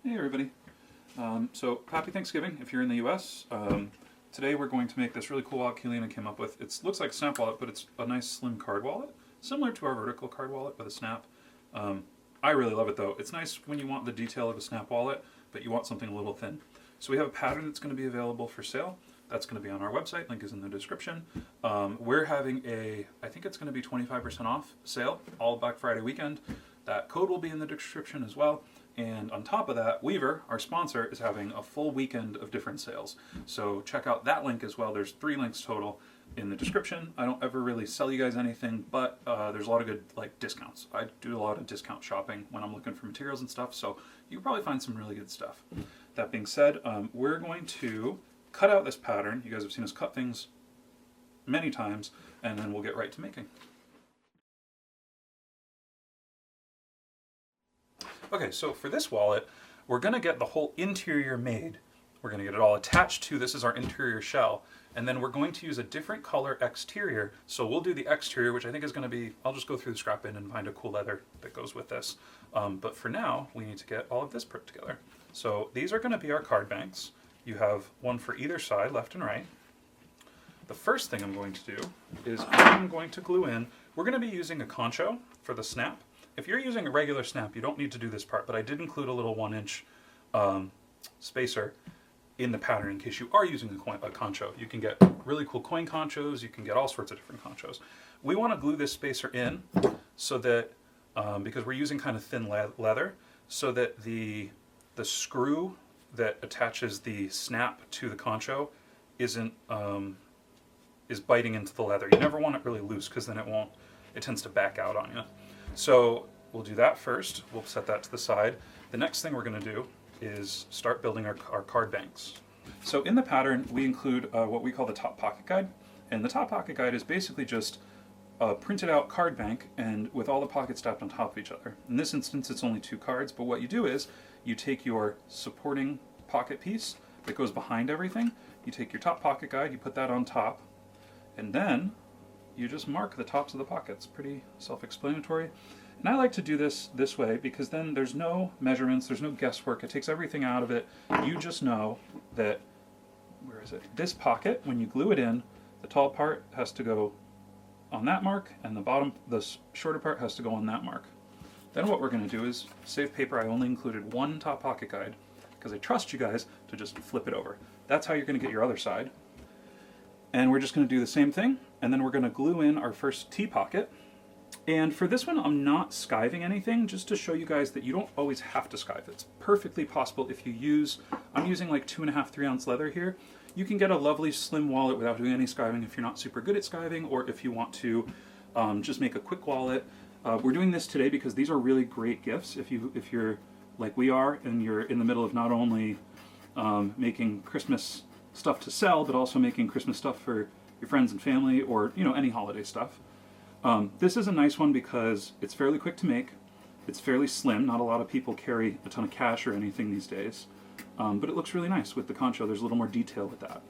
Hey everybody. So happy Thanksgiving if you're in the US. Today we're going to make this really cool wallet Kayleena came up with. It looks like a snap wallet, but it's a nice slim card wallet, similar to our vertical card wallet with a snap. I really love it though. It's nice when you want the detail of a snap wallet, but you want something a little thin. So we have a pattern that's going to be available for sale. That's going to be on our website, link is in the description. We're having I think it's going to be 25% off sale all Black Friday weekend. That code will be in the description as well. And on top of that, Weaver, our sponsor, is having a full weekend of different sales. So check out that link as well. There's 3 links total in the description. I don't ever really sell you guys anything, but there's a lot of good discounts. I do a lot of discount shopping when I'm looking for materials and stuff, so you can probably find some really good stuff. That being said, we're going to cut out this pattern. You guys have seen us cut things many times, and then we'll get right to making. Okay, so for this wallet, we're going to get the whole interior made. We're going to get it all attached to, this is our interior shell, and then we're going to use a different color exterior. So we'll do the exterior, which I think is going to be, I'll just go through the scrap bin and find a cool leather that goes with this. But for now, we need to get all of this put together. So these are going to be our card banks. You have one for either side, left and right. The first thing I'm going to do is I'm going to glue in, we're going to be using a concho for the snap. If you're using a regular snap, you don't need to do this part, but I did include a little 1-inch spacer in the pattern in case you are using a concho. You can get really cool coin conchos, you can get all sorts of different conchos. We want to glue this spacer in so that, because we're using kind of thin leather, so that the screw that attaches the snap to the concho is biting into the leather. You never want it really loose because then it tends to back out on you. So we'll do that first. We'll set that to the side. The next thing we're going to do is start building our card banks. So in the pattern, we include what we call the top pocket guide. And the top pocket guide is basically just a printed out card bank and with all the pockets stacked on top of each other. In this instance, it's only 2 cards, but what you do is you take your supporting pocket piece that goes behind everything, you take your top pocket guide, you put that on top, and then you just mark the tops of the pockets. Pretty self-explanatory. And I like to do this way because then there's no measurements, there's no guesswork, it takes everything out of it. You just know that, where is it? This pocket, when you glue it in, the tall part has to go on that mark and the shorter part has to go on that mark. Then what we're going to do is save paper. I only included 1 top pocket guide because I trust you guys to just flip it over. That's how you're going to get your other side. And we're just going to do the same thing, and then we're going to glue in our first T-pocket. And for this one, I'm not skiving anything, just to show you guys that you don't always have to skive. It's perfectly possible if you use, I'm using like 2.5, 3 ounce leather here. You can get a lovely slim wallet without doing any skiving if you're not super good at skiving, or if you want to just make a quick wallet. We're doing this today because these are really great gifts if you're like we are, and you're in the middle of not only making Christmas stuff to sell, but also making Christmas stuff for your friends and family, or any holiday stuff. This is a nice one because it's fairly quick to make. It's fairly slim. Not a lot of people carry a ton of cash or anything these days, but it looks really nice with the concho. There's a little more detail with that.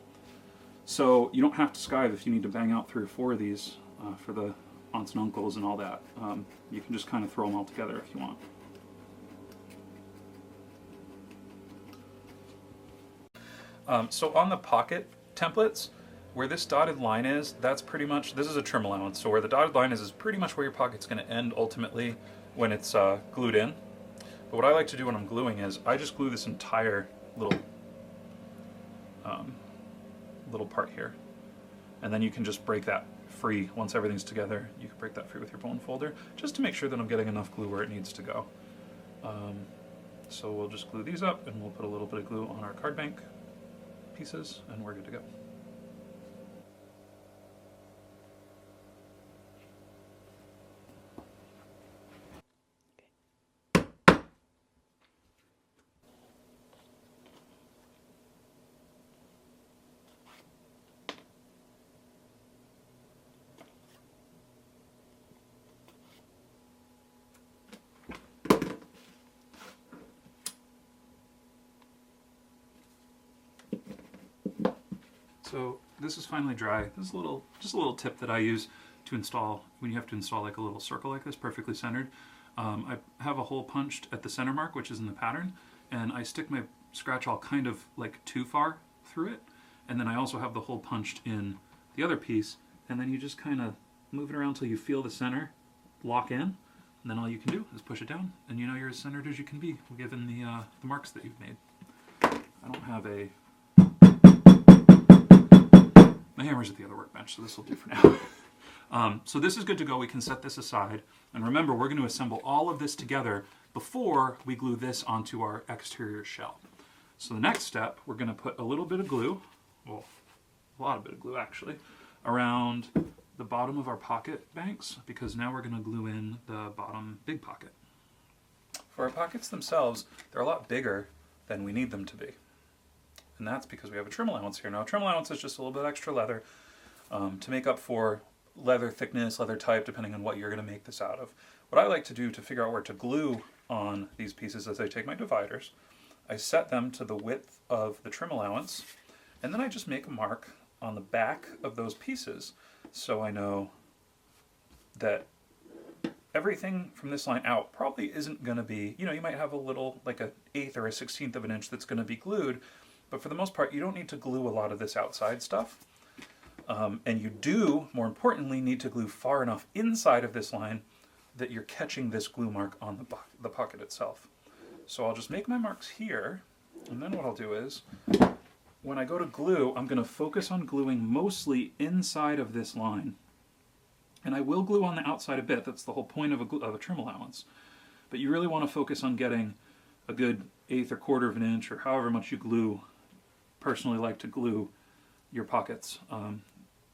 So you don't have to skive if you need to bang out 3 or 4 of these for the aunts and uncles and all that. You can just kind of throw them all together if you want. So on the pocket templates, where this dotted line is, that's pretty much, this is a trim allowance, so where the dotted line is pretty much where your pocket's going to end ultimately when it's glued in. But what I like to do when I'm gluing is, I just glue this entire little part here. And then you can just break that free once everything's together. You can break that free with your bone folder, just to make sure that I'm getting enough glue where it needs to go. So we'll just glue these up, and we'll put a little bit of glue on our card bank pieces, and we're good to go. So this is finally dry. This is just a little tip that I use to install when you have to install like a little circle like this, perfectly centered. I have a hole punched at the center mark, which is in the pattern, and I stick my scratch awl kind of like too far through it, and then I also have the hole punched in the other piece, and then you just kind of move it around till you feel the center lock in, and then all you can do is push it down, and you know you're as centered as you can be given the marks that you've made. I don't have a... My hammer's at the other workbench, so this will do for now. So this is good to go. We can set this aside, and remember, we're going to assemble all of this together before we glue this onto our exterior shell. So the next step, we're going to put a little bit of glue, well, a lot of bit of glue actually, around the bottom of our pocket banks, because now we're going to glue in the bottom big pocket. For our pockets themselves, they're a lot bigger than we need them to be. And that's because we have a trim allowance here. Now, a trim allowance is just a little bit extra leather to make up for leather thickness, leather type, depending on what you're going to make this out of. What I like to do to figure out where to glue on these pieces is I take my dividers, I set them to the width of the trim allowance, and then I just make a mark on the back of those pieces so I know that everything from this line out probably isn't going to be, you know, you might have a little, like an 1/8 or a 1/16 of an inch that's going to be glued, but for the most part you don't need to glue a lot of this outside stuff. And you do, more importantly, need to glue far enough inside of this line that you're catching this glue mark on the pocket itself. So I'll just make my marks here, and then what I'll do is, when I go to glue, I'm going to focus on gluing mostly inside of this line. And I will glue on the outside a bit, that's the whole point of a trim allowance. But you really want to focus on getting a good 1/8 or 1/4 of an inch, or however much you glue. Personally like to glue your pockets.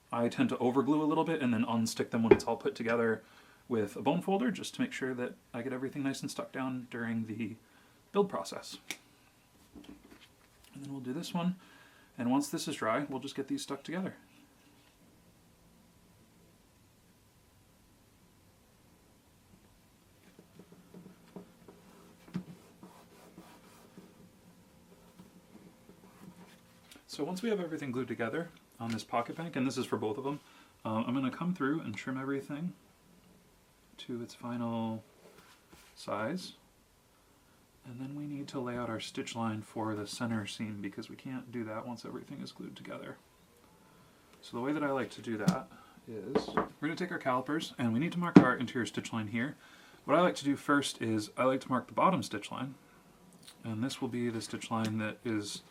I tend to overglue a little bit and then unstick them when it's all put together with a bone folder, just to make sure that I get everything nice and stuck down during the build process. And then we'll do this one, and once this is dry, we'll just get these stuck together. So once we have everything glued together on this pocket bank, and this is for both of them, I'm going to come through and trim everything to its final size. And then we need to lay out our stitch line for the center seam, because we can't do that once everything is glued together. So the way that I like to do that is, we're going to take our calipers, and we need to mark our interior stitch line here. What I like to do first is, I like to mark the bottom stitch line, and this will be the stitch line that is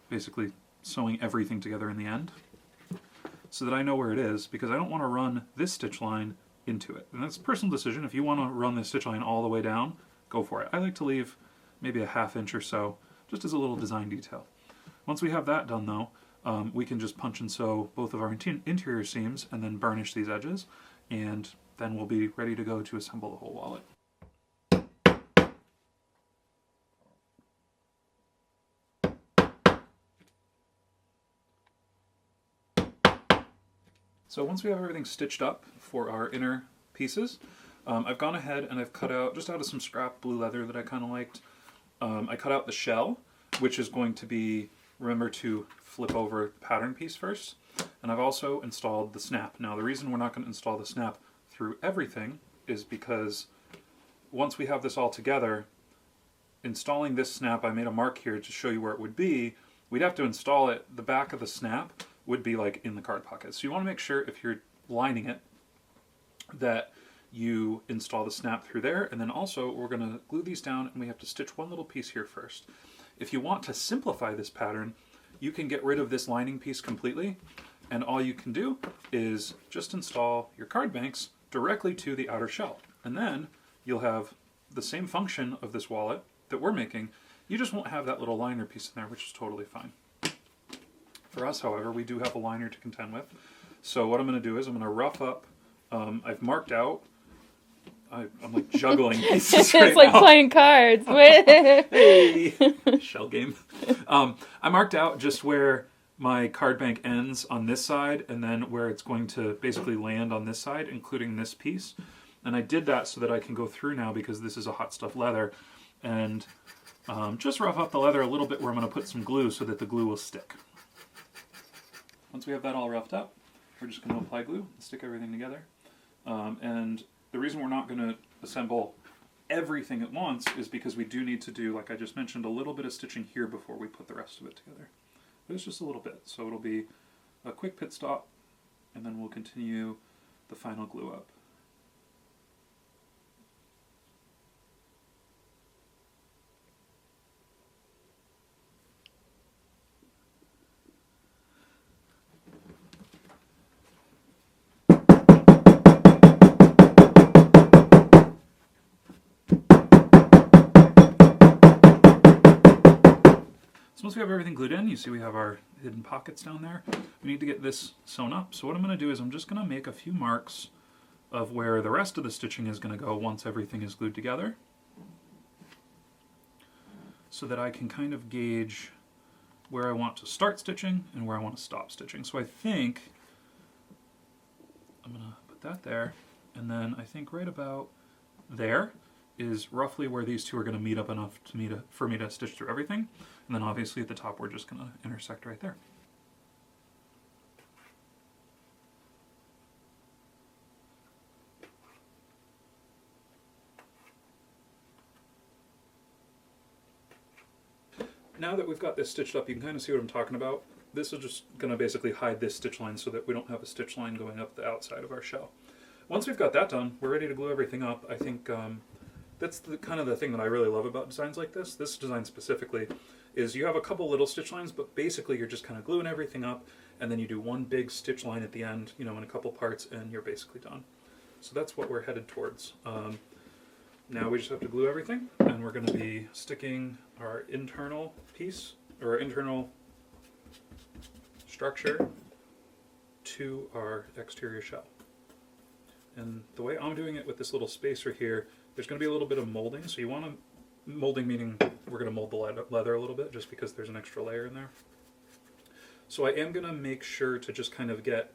basically sewing everything together in the end, so that I know where it is, because I don't want to run this stitch line into it. And that's a personal decision. If you want to run this stitch line all the way down, go for it. I like to leave maybe a 1/2 inch or so, just as a little design detail. Once we have that done though, we can just punch and sew both of our interior seams and then burnish these edges, and then we'll be ready to go to assemble the whole wallet. So once we have everything stitched up for our inner pieces, I've gone ahead and I've cut out, just out of some scrap blue leather that I kind of liked, I cut out the shell, which is going to be, remember to flip over the pattern piece first, and I've also installed the snap. Now the reason we're not going to install the snap through everything is because once we have this all together, installing this snap, I made a mark here to show you where it would be, we'd have to install it, the back of the snap would be like in the card pocket. So you want to make sure, if you're lining it, that you install the snap through there, and then also we're going to glue these down, and we have to stitch one little piece here first. If you want to simplify this pattern, you can get rid of this lining piece completely, and all you can do is just install your card banks directly to the outer shell, and then you'll have the same function of this wallet that we're making. You just won't have that little liner piece in there, which is totally fine. For us, however, we do have a liner to contend with. So what I'm going to do is I'm going to rough up, I've marked out, I'm like juggling pieces right It's like now. playing cards. Hey! Shell game. I marked out just where my card bank ends on this side, and then where it's going to basically land on this side, including this piece. And I did that so that I can go through now, because this is a hot stuff leather, and just rough up the leather a little bit where I'm going to put some glue so that the glue will stick. Once we have that all roughed up, we're just going to apply glue and stick everything together. And the reason we're not going to assemble everything at once is because we do need to do, like I just mentioned, a little bit of stitching here before we put the rest of it together. But it's just a little bit, so it'll be a quick pit stop, and then we'll continue the final glue up. So once we have everything glued in, you see we have our hidden pockets down there. We need to get this sewn up. So what I'm going to do is I'm just going to make a few marks of where the rest of the stitching is going to go once everything is glued together, so that I can kind of gauge where I want to start stitching and where I want to stop stitching. So I think I'm going to put that there, and then I think right about there is roughly where these two are going to meet up enough for me to stitch through everything. And then obviously at the top we're just going to intersect right there. Now that we've got this stitched up, you can kind of see what I'm talking about. This is just going to basically hide this stitch line so that we don't have a stitch line going up the outside of our shell. Once we've got that done, we're ready to glue everything up. I think that's kind of the thing that I really love about designs like this. This design specifically is you have a couple little stitch lines, but basically you're just kind of gluing everything up, and then you do one big stitch line at the end, you know, in a couple parts, and you're basically done. So that's what we're headed towards. Now we just have to glue everything, and we're going to be sticking our internal piece, or our internal structure, to our exterior shell. And the way I'm doing it with this little spacer here, there's going to be a little bit of molding. So you want to, molding meaning we're going to mold the leather a little bit just because there's an extra layer in there. So I am going to make sure to just kind of get,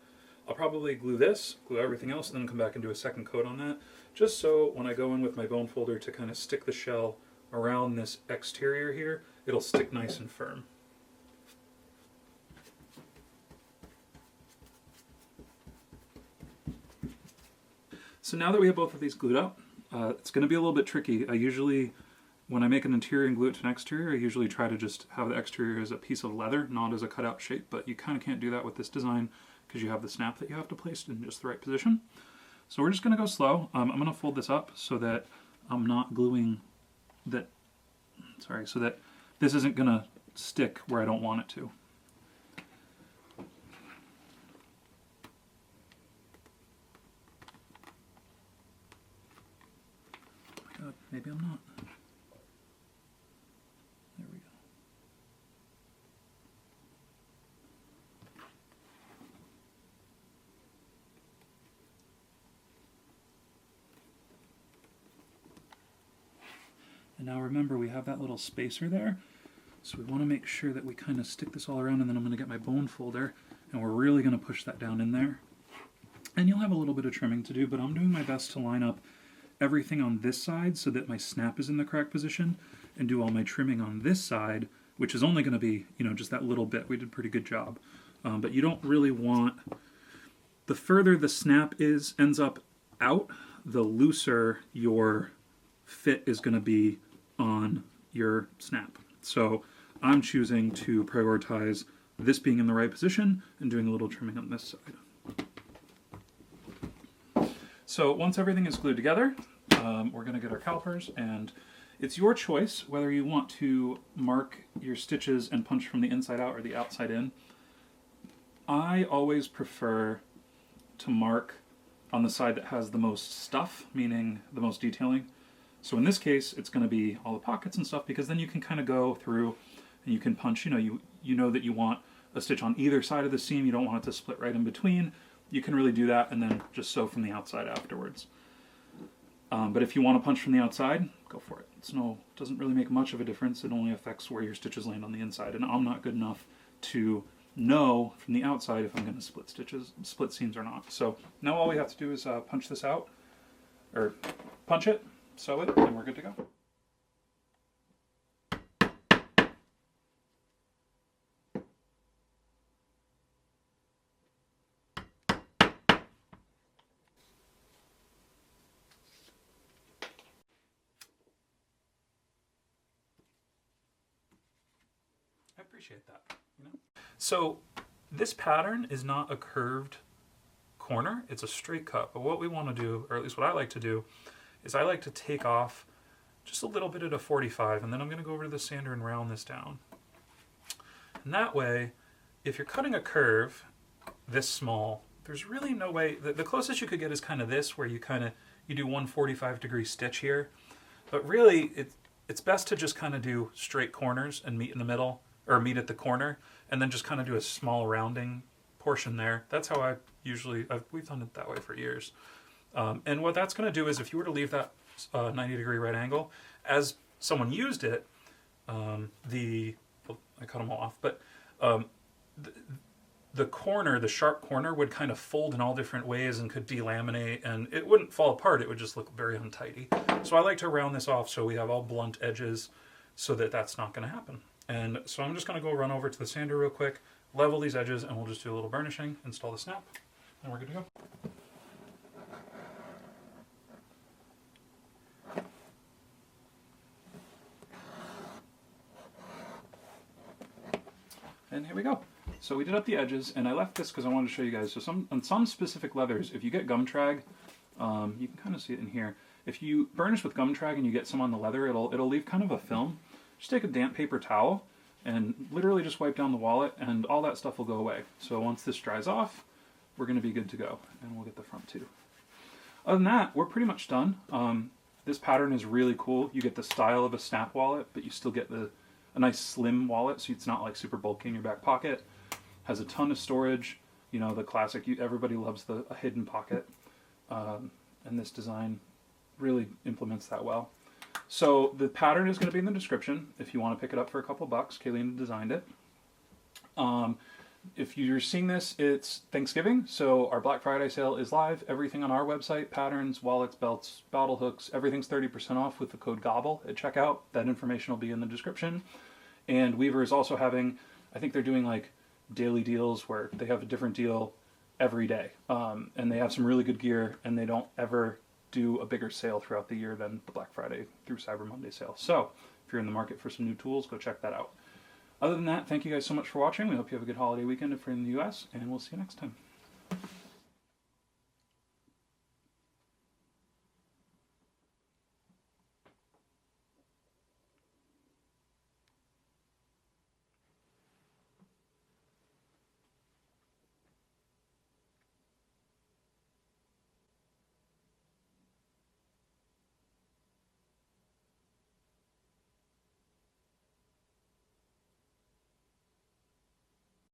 I'll probably glue this, glue everything else, and then come back and do a second coat on that, just so when I go in with my bone folder to kind of stick the shell around this exterior here, it'll stick nice and firm. So now that we have both of these glued up, it's going to be a little bit tricky. I usually, when I make an interior and glue it to an exterior, I usually try to just have the exterior as a piece of leather, not as a cutout shape, but you kind of can't do that with this design because you have the snap that you have to place in just the right position. So we're just going to go slow. I'm going to fold this up so that I'm not gluing that, so that this isn't going to stick where I don't want it to. Maybe I'm not. There we go. And now remember, we have that little spacer there. So we want to make sure that we kind of stick this all around, and then I'm going to get my bone folder, and we're really going to push that down in there. And you'll have a little bit of trimming to do, but I'm doing my best to line up everything on this side so that my snap is in the correct position, and do all my trimming on this side, which is only going to be, you know, just that little bit. We did a pretty good job. But you don't really want, the further the snap ends up out, the looser your fit is going to be on your snap. So I'm choosing to prioritize this being in the right position and doing a little trimming on this side. So once everything is glued together, we're going to get our calipers, and it's your choice whether you want to mark your stitches and punch from the inside out or the outside in. I always prefer to mark on the side that has the most stuff, meaning the most detailing. So in this case, it's going to be all the pockets and stuff, because then you can kind of go through and you can punch, you know that you want a stitch on either side of the seam, you don't want it to split right in between. You can really do that and then just sew from the outside afterwards. But if you want to punch from the outside, go for it. It doesn't really make much of a difference. It only affects where your stitches land on the inside. And I'm not good enough to know from the outside if I'm going to split seams or not. So now all we have to do is punch this out, or punch it, sew it, and we're good to go. appreciate that. You know? So this pattern is not a curved corner, it's a straight cut. But what we want to do, or at least what I like to do, is I like to take off just a little bit at a 45, and then I'm going to go over to the sander and round this down. And that way, if you're cutting a curve this small, there's really no way, the closest you could get is kind of this, where you do 145-degree stitch here. But really, it's best to just kind of do straight corners and meet in the middle, or meet at the corner, and then just kind of do a small rounding portion there. That's how we've done it that way for years. And what that's going to do is, if you were to leave that 90-degree right angle, as someone used it, I cut them all off, but the corner, the sharp corner, would kind of fold in all different ways and could delaminate, and it wouldn't fall apart, it would just look very untidy. So I like to round this off so we have all blunt edges, so that that's not going to happen. And so I'm just going to go run over to the sander real quick, level these edges, and we'll just do a little burnishing, install the snap, and we're good to go. And here we go. So we did up the edges, and I left this because I wanted to show you guys. So on some specific leathers, if you get gum trag, you can kind of see it in here. If you burnish with gum trag and you get some on the leather, it'll leave kind of a film. Just take a damp paper towel and literally just wipe down the wallet, and all that stuff will go away. So once this dries off, we're going to be good to go, and we'll get the front too. Other than that, we're pretty much done. This pattern is really cool. You get the style of a snap wallet, but you still get a nice slim wallet, so it's not like super bulky in your back pocket. Has a ton of storage, you know, the classic, everybody loves a hidden pocket, and this design really implements that well. So the pattern is going to be in the description if you want to pick it up for a couple bucks. Kayleena designed it. If you're seeing this, it's Thanksgiving, so our Black Friday sale is live. Everything on our website, patterns, wallets, belts, bottle hooks, everything's 30% off with the code GOBBLE at checkout. That information will be in the description. And Weaver is also having, I think they're doing like daily deals where they have a different deal every day. And they have some really good gear, and they don't ever do a bigger sale throughout the year than the Black Friday through Cyber Monday sale. So if you're in the market for some new tools, go check that out. Other than that, thank you guys so much for watching. We hope you have a good holiday weekend if you're in the US, and we'll see you next time.